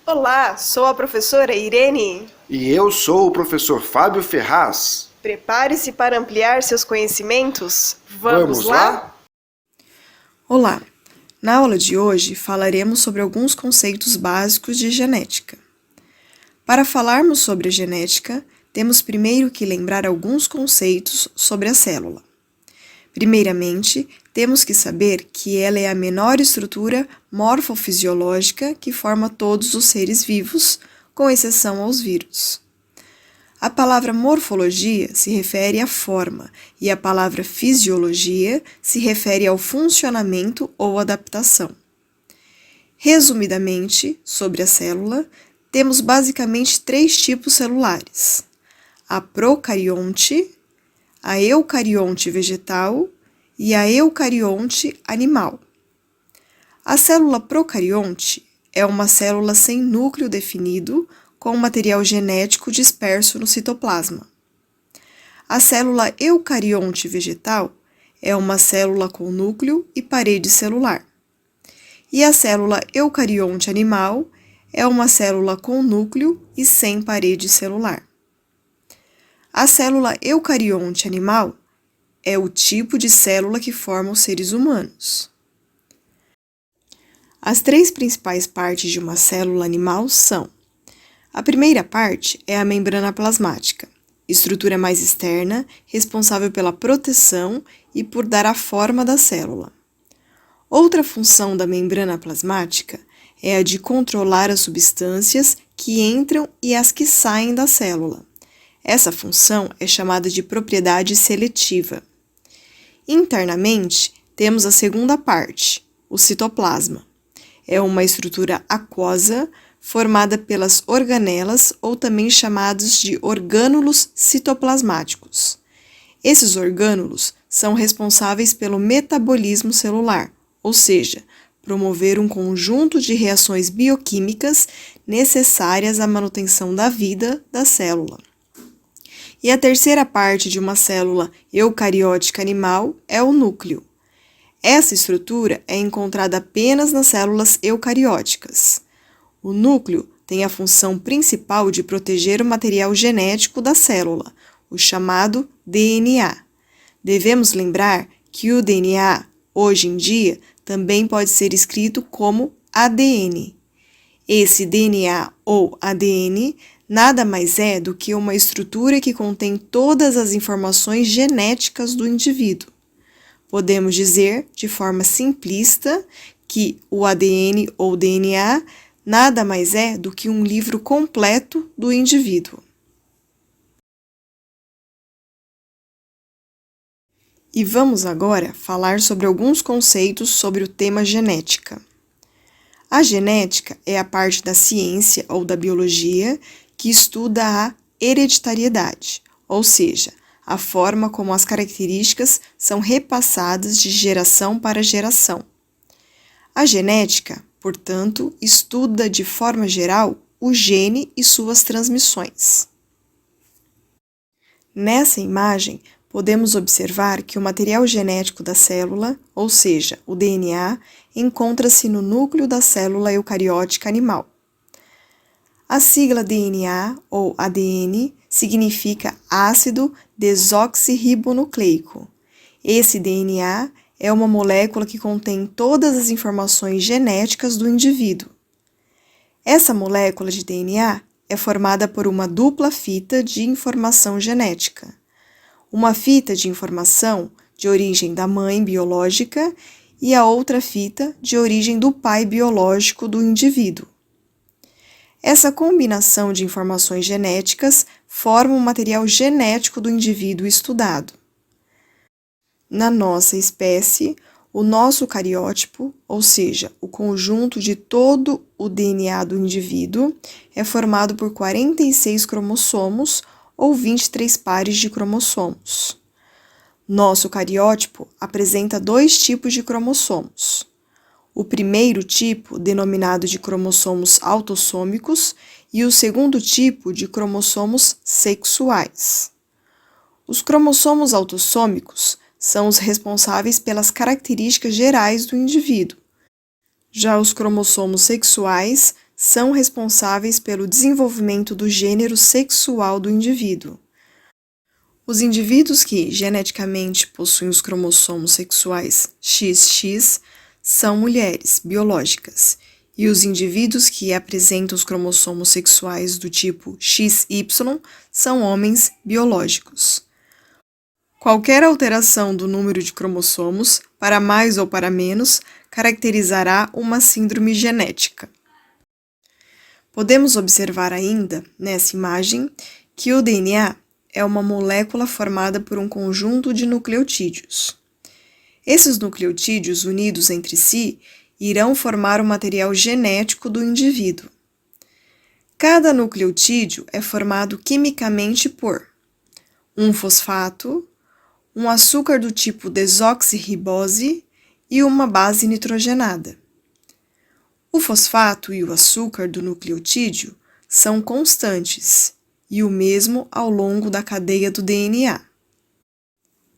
Olá, sou a professora Irene. E eu sou o professor Fábio Ferraz. Prepare-se para ampliar seus conhecimentos. Vamos lá? Olá! Na aula de hoje falaremos sobre alguns conceitos básicos de genética. Para falarmos sobre a genética, temos primeiro que lembrar alguns conceitos sobre a célula. Primeiramente, temos que saber que ela é a menor estrutura morfofisiológica que forma todos os seres vivos, com exceção aos vírus. A palavra morfologia se refere à forma e a palavra fisiologia se refere ao funcionamento ou adaptação. Resumidamente, sobre a célula, temos basicamente 3 tipos celulares: a procarionte, a eucarionte vegetal e a eucarionte animal. A célula procarionte é uma célula sem núcleo definido, com material genético disperso no citoplasma. A célula eucarionte vegetal é uma célula com núcleo e parede celular. E a célula eucarionte animal é uma célula com núcleo e sem parede celular. A célula eucarionte animal é o tipo de célula que forma os seres humanos. As 3 principais partes de uma célula animal são: a primeira parte é a membrana plasmática, estrutura mais externa, responsável pela proteção e por dar a forma da célula. Outra função da membrana plasmática é a de controlar as substâncias que entram e as que saem da célula. Essa função é chamada de propriedade seletiva. Internamente, temos a segunda parte, o citoplasma. É uma estrutura aquosa formada pelas organelas, ou também chamados de orgânulos citoplasmáticos. Esses orgânulos são responsáveis pelo metabolismo celular, ou seja, promover um conjunto de reações bioquímicas necessárias à manutenção da vida da célula. E a terceira parte de uma célula eucariótica animal é o núcleo. Essa estrutura é encontrada apenas nas células eucarióticas. O núcleo tem a função principal de proteger o material genético da célula, o chamado DNA. Devemos lembrar que o DNA, hoje em dia, também pode ser escrito como ADN. Esse DNA ou ADN nada mais é do que uma estrutura que contém todas as informações genéticas do indivíduo. Podemos dizer, de forma simplista, que o ADN ou DNA nada mais é do que um livro completo do indivíduo. E vamos agora falar sobre alguns conceitos sobre o tema genética. A genética é a parte da ciência ou da biologia que estuda a hereditariedade, ou seja, a forma como as características são repassadas de geração para geração. A genética, portanto, estuda de forma geral o gene e suas transmissões. Nessa imagem, podemos observar que o material genético da célula, ou seja, o DNA, encontra-se no núcleo da célula eucariótica animal. A sigla DNA ou ADN significa ácido desoxirribonucleico. Esse DNA é uma molécula que contém todas as informações genéticas do indivíduo. Essa molécula de DNA é formada por uma dupla fita de informação genética. Uma fita de informação de origem da mãe biológica e a outra fita de origem do pai biológico do indivíduo. Essa combinação de informações genéticas forma o material genético do indivíduo estudado. Na nossa espécie, o nosso cariótipo, ou seja, o conjunto de todo o DNA do indivíduo, é formado por 46 cromossomos ou 23 pares de cromossomos. Nosso cariótipo apresenta 2 tipos de cromossomos. O primeiro tipo, denominado de cromossomos autossômicos, e o segundo tipo de cromossomos sexuais. Os cromossomos autossômicos são os responsáveis pelas características gerais do indivíduo. Já os cromossomos sexuais são responsáveis pelo desenvolvimento do gênero sexual do indivíduo. Os indivíduos que geneticamente possuem os cromossomos sexuais XX são mulheres biológicas, e os indivíduos que apresentam os cromossomos sexuais do tipo XY são homens biológicos. Qualquer alteração do número de cromossomos, para mais ou para menos, caracterizará uma síndrome genética. Podemos observar ainda, nessa imagem, que o DNA é uma molécula formada por um conjunto de nucleotídeos. Esses nucleotídeos unidos entre si irão formar o material genético do indivíduo. Cada nucleotídeo é formado quimicamente por um fosfato, um açúcar do tipo desoxirribose e uma base nitrogenada. O fosfato e o açúcar do nucleotídeo são constantes e o mesmo ao longo da cadeia do DNA.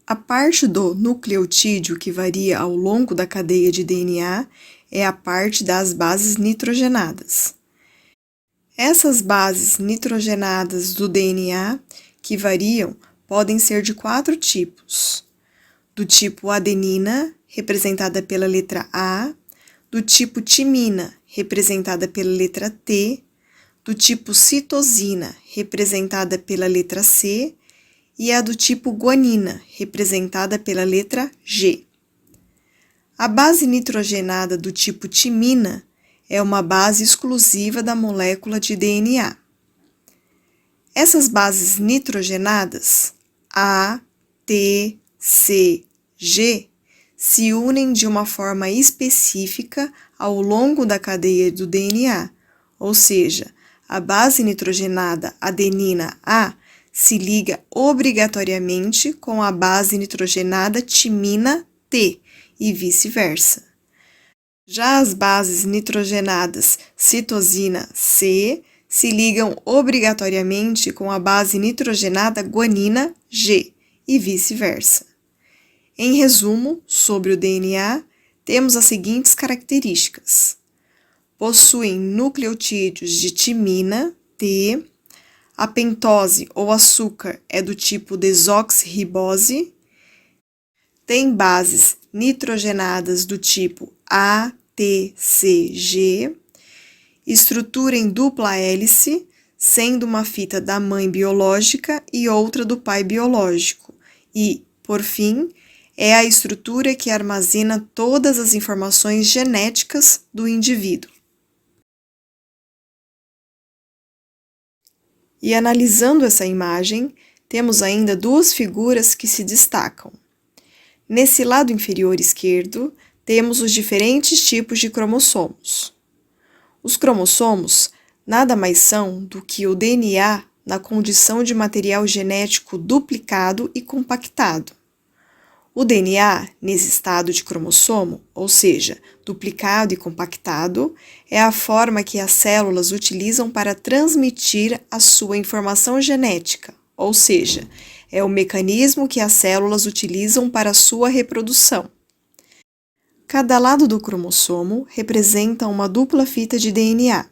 A parte do nucleotídeo que varia ao longo da cadeia de DNA é a parte das bases nitrogenadas. Essas bases nitrogenadas do DNA que variam podem ser de 4 tipos: do tipo adenina, representada pela letra A, do tipo timina, representada pela letra T, do tipo citosina, representada pela letra C, e a do tipo guanina, representada pela letra G. A base nitrogenada do tipo timina é uma base exclusiva da molécula de DNA. Essas bases nitrogenadas, A, T, C, G, se unem de uma forma específica ao longo da cadeia do DNA, ou seja, a base nitrogenada adenina A se liga obrigatoriamente com a base nitrogenada timina T e vice-versa. Já as bases nitrogenadas citosina C se ligam obrigatoriamente com a base nitrogenada guanina G e vice-versa. Em resumo, sobre o DNA, temos as seguintes características: possuem nucleotídeos de timina T, a pentose ou açúcar é do tipo desoxirribose, tem bases nitrogenadas do tipo ATCG, estrutura em dupla hélice, sendo uma fita da mãe biológica e outra do pai biológico, e, por fim, é a estrutura que armazena todas as informações genéticas do indivíduo. E analisando essa imagem, temos ainda 2 figuras que se destacam. Nesse lado inferior esquerdo, temos os diferentes tipos de cromossomos. Os cromossomos nada mais são do que o DNA na condição de material genético duplicado e compactado. O DNA, nesse estado de cromossomo, ou seja, duplicado e compactado, é a forma que as células utilizam para transmitir a sua informação genética, ou seja, é o mecanismo que as células utilizam para a sua reprodução. Cada lado do cromossomo representa uma dupla fita de DNA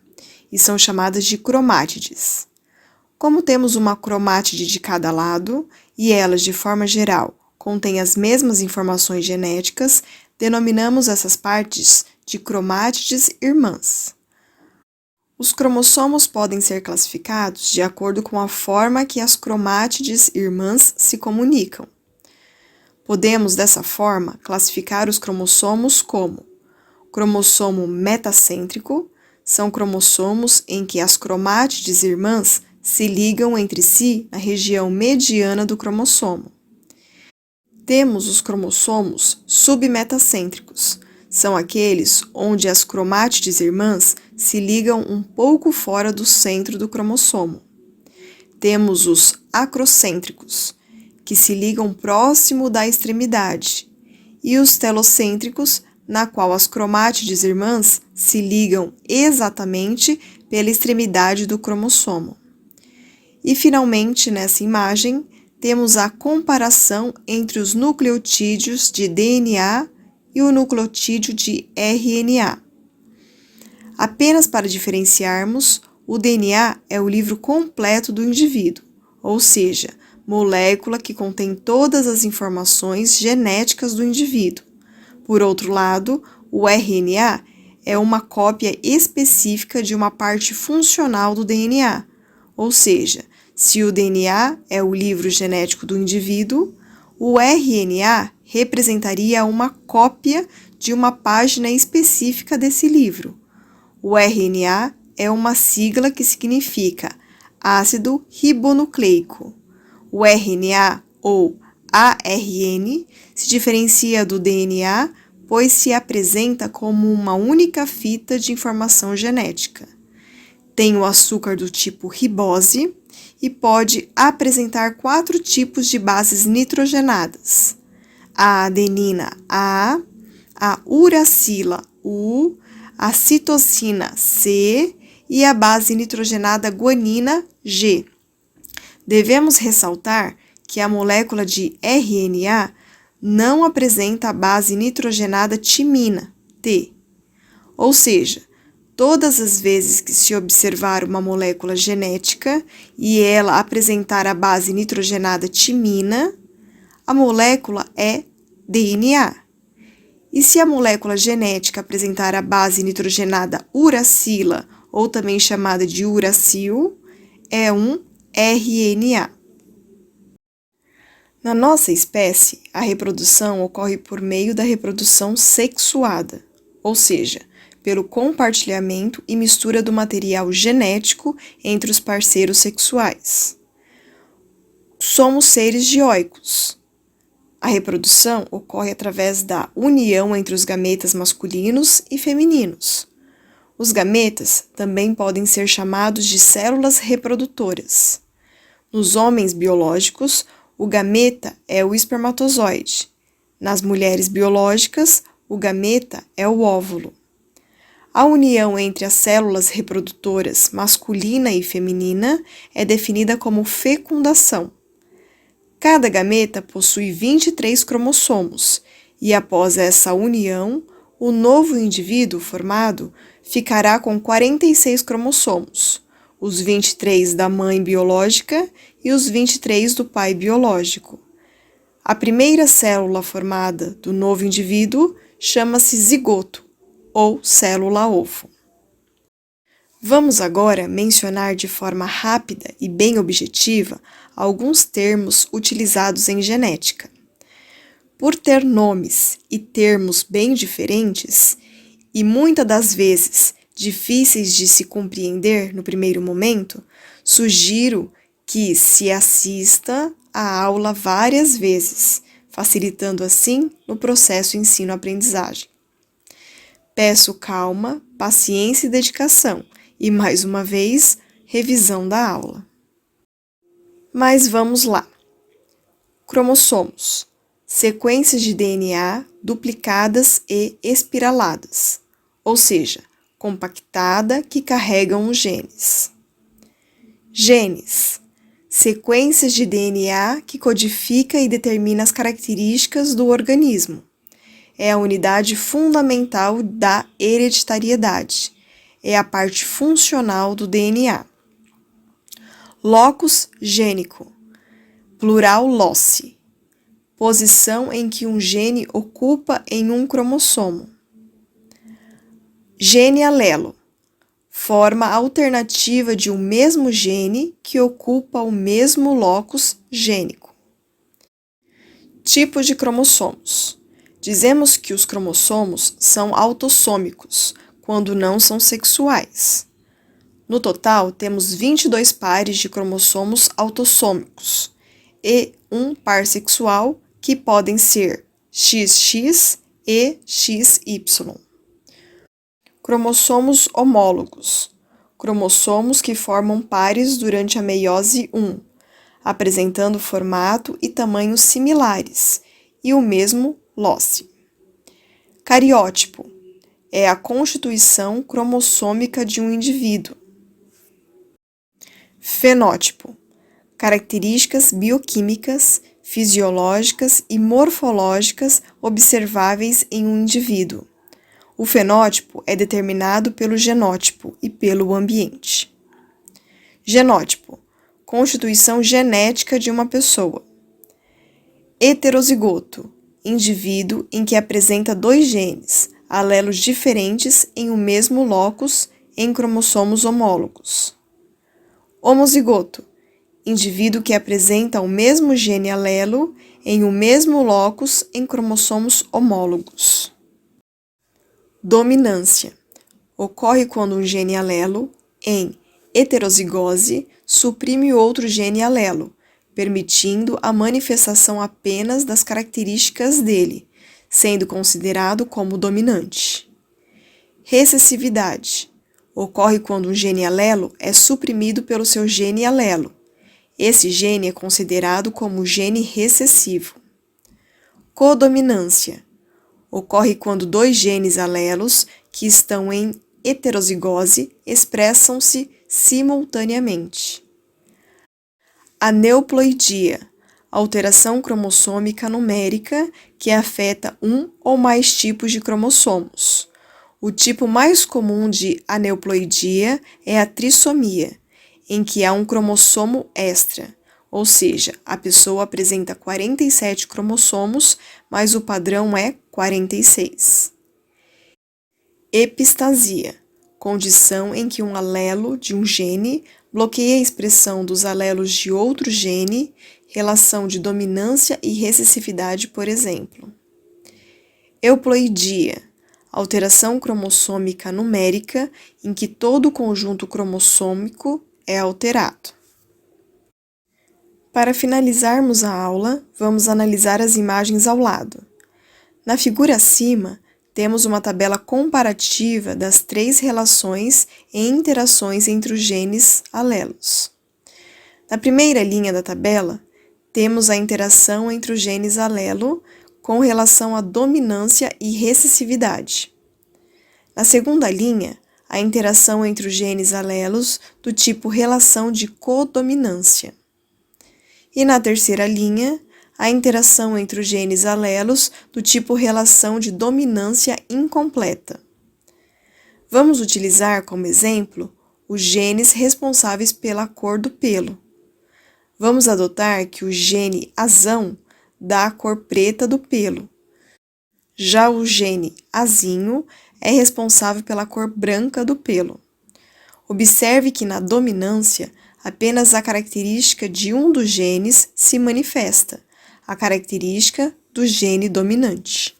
e são chamadas de cromátides. Como temos uma cromátide de cada lado e elas, de forma geral, contêm as mesmas informações genéticas, denominamos essas partes de cromátides irmãs. Os cromossomos podem ser classificados de acordo com a forma que as cromátides irmãs se comunicam. Podemos, dessa forma, classificar os cromossomos como cromossomo metacêntrico, são cromossomos em que as cromátides irmãs se ligam entre si na região mediana do cromossomo. Temos os cromossomos submetacêntricos, são aqueles onde as cromátides irmãs se ligam um pouco fora do centro do cromossomo. Temos os acrocêntricos, que se ligam próximo da extremidade, e os telocêntricos, na qual as cromátides irmãs se ligam exatamente pela extremidade do cromossomo. E, finalmente, nessa imagem, temos a comparação entre os nucleotídeos de DNA e o nucleotídeo de RNA. Apenas para diferenciarmos, o DNA é o livro completo do indivíduo, ou seja, molécula que contém todas as informações genéticas do indivíduo. Por outro lado, o RNA é uma cópia específica de uma parte funcional do DNA, ou seja, se o DNA é o livro genético do indivíduo, o RNA representaria uma cópia de uma página específica desse livro. O RNA é uma sigla que significa ácido ribonucleico. O RNA, ou ARN, se diferencia do DNA, pois se apresenta como uma única fita de informação genética. Tem o açúcar do tipo ribose e pode apresentar 4 tipos de bases nitrogenadas: a adenina A, a uracila U, a citosina C e a base nitrogenada guanina G. Devemos ressaltar que a molécula de RNA não apresenta a base nitrogenada timina, T. Ou seja, todas as vezes que se observar uma molécula genética e ela apresentar a base nitrogenada timina, a molécula é DNA. E se a molécula genética apresentar a base nitrogenada uracila, ou também chamada de uracil, é um RNA. Na nossa espécie, a reprodução ocorre por meio da reprodução sexuada, ou seja, pelo compartilhamento e mistura do material genético entre os parceiros sexuais. Somos seres dioicos. A reprodução ocorre através da união entre os gametas masculinos e femininos. Os gametas também podem ser chamados de células reprodutoras. Nos homens biológicos, o gameta é o espermatozoide. Nas mulheres biológicas, o gameta é o óvulo. A união entre as células reprodutoras masculina e feminina é definida como fecundação. Cada gameta possui 23 cromossomos e, após essa união, o novo indivíduo formado ficará com 46 cromossomos, os 23 da mãe biológica e os 23 do pai biológico. A primeira célula formada do novo indivíduo chama-se zigoto, ou célula-ovo. Vamos agora mencionar de forma rápida e bem objetiva alguns termos utilizados em genética. Por ter nomes e termos bem diferentes, e muitas das vezes difíceis de se compreender no primeiro momento, sugiro que se assista à aula várias vezes, facilitando assim o processo ensino-aprendizagem. Peço calma, paciência e dedicação, e mais uma vez, revisão da aula. Mas vamos lá. Cromossomos. Sequências de DNA duplicadas e espiraladas, ou seja, compactada que carregam os genes. Genes. Sequências de DNA que codifica e determina as características do organismo. É a unidade fundamental da hereditariedade. É a parte funcional do DNA. Locus gênico, plural loci. Posição em que um gene ocupa em um cromossomo. Gene alelo, forma alternativa de um mesmo gene que ocupa o mesmo locus gênico. Tipos de cromossomos. Dizemos que os cromossomos são autossômicos, quando não são sexuais. No total, temos 22 pares de cromossomos autossômicos e um par sexual, que podem ser XX e XY. Cromossomos homólogos. Cromossomos que formam pares durante a meiose 1, apresentando formato e tamanho similares, e o mesmo loci. Cariótipo. É a constituição cromossômica de um indivíduo. Fenótipo. Características bioquímicas, fisiológicas e morfológicas observáveis em um indivíduo. O fenótipo é determinado pelo genótipo e pelo ambiente. Genótipo: constituição genética de uma pessoa. Heterozigoto: indivíduo em que apresenta dois genes, alelos diferentes em um mesmo locus em cromossomos homólogos. Homozigoto: indivíduo que apresenta o mesmo gene alelo em um mesmo locus em cromossomos homólogos. Dominância: ocorre quando um gene alelo, em heterozigose, suprime outro gene alelo, permitindo a manifestação apenas das características dele, sendo considerado como dominante. Recessividade: ocorre quando um gene alelo é suprimido pelo seu gene alelo. Esse gene é considerado como gene recessivo. Codominância: ocorre quando dois genes alelos que estão em heterozigose expressam-se simultaneamente. Aneuploidia: alteração cromossômica numérica que afeta um ou mais tipos de cromossomos. O tipo mais comum de aneuploidia é a trissomia, em que há um cromossomo extra, ou seja, a pessoa apresenta 47 cromossomos, mas o padrão é 46. Epistasia: condição em que um alelo de um gene bloqueia a expressão dos alelos de outro gene, relação de dominância e recessividade, por exemplo. Euploidia: alteração cromossômica numérica em que todo o conjunto cromossômico é alterado. Para finalizarmos a aula, vamos analisar as imagens ao lado. Na figura acima, temos uma tabela comparativa das 3 relações e interações entre os genes alelos. Na primeira linha da tabela, temos a interação entre os genes alelo com relação à dominância e recessividade. Na segunda linha, a interação entre os genes alelos do tipo relação de codominância. E na terceira linha, a interação entre os genes alelos do tipo relação de dominância incompleta. Vamos utilizar como exemplo os genes responsáveis pela cor do pelo. Vamos adotar que o gene azão dá a cor preta do pelo. Já o gene azinho é responsável pela cor branca do pelo. Observe que na dominância, apenas a característica de um dos genes se manifesta, a característica do gene dominante.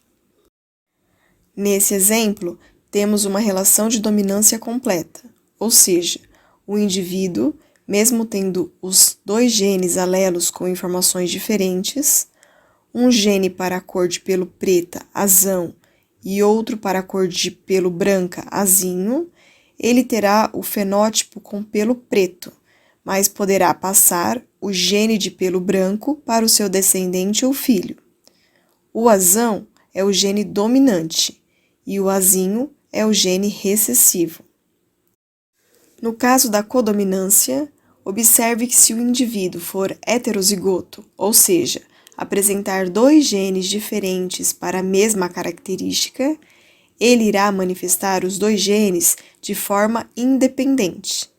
Nesse exemplo, temos uma relação de dominância completa, ou seja, o indivíduo, mesmo tendo os dois genes alelos com informações diferentes, um gene para a cor de pelo preta, azão, e outro para a cor de pelo branca, azinho, ele terá o fenótipo com pelo preto, mas poderá passar o gene de pelo branco para o seu descendente ou filho. O azão é o gene dominante e o azinho é o gene recessivo. No caso da codominância, observe que se o indivíduo for heterozigoto, ou seja, apresentar dois genes diferentes para a mesma característica, ele irá manifestar os dois genes de forma independente.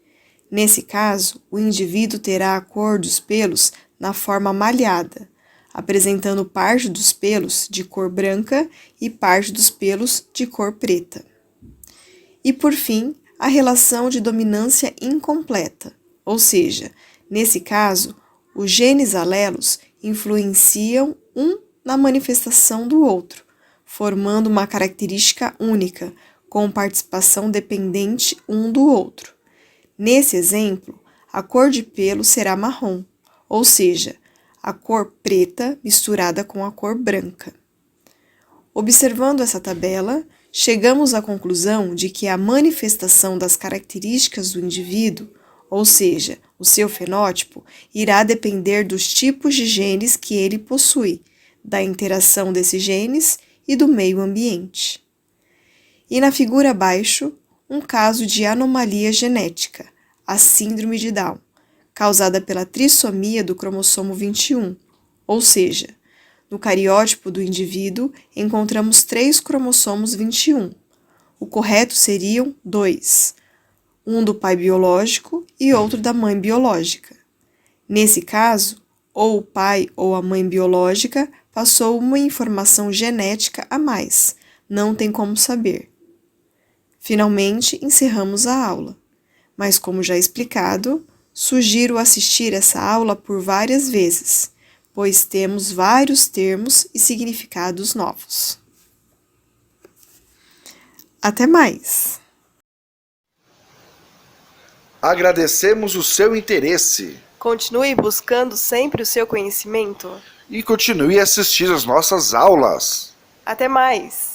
Nesse caso, o indivíduo terá a cor dos pelos na forma malhada, apresentando parte dos pelos de cor branca e parte dos pelos de cor preta. E, por fim, a relação de dominância incompleta, ou seja, nesse caso, os genes alelos influenciam um na manifestação do outro, formando uma característica única, com participação dependente um do outro. Nesse exemplo, a cor de pelo será marrom, ou seja, a cor preta misturada com a cor branca. Observando essa tabela, chegamos à conclusão de que a manifestação das características do indivíduo, ou seja, o seu fenótipo, irá depender dos tipos de genes que ele possui, da interação desses genes e do meio ambiente. E na figura abaixo, um caso de anomalia genética, a síndrome de Down, causada pela trissomia do cromossomo 21, ou seja, no cariótipo do indivíduo encontramos 3 cromossomos 21, o correto seriam 2, um do pai biológico e outro da mãe biológica. Nesse caso, ou o pai ou a mãe biológica passou uma informação genética a mais, não tem como saber. Finalmente, encerramos a aula, mas como já explicado, sugiro assistir essa aula por várias vezes, pois temos vários termos e significados novos. Até mais! Agradecemos o seu interesse Continue buscando sempre o seu conhecimento. e continue a assistir às nossas aulas. Até mais!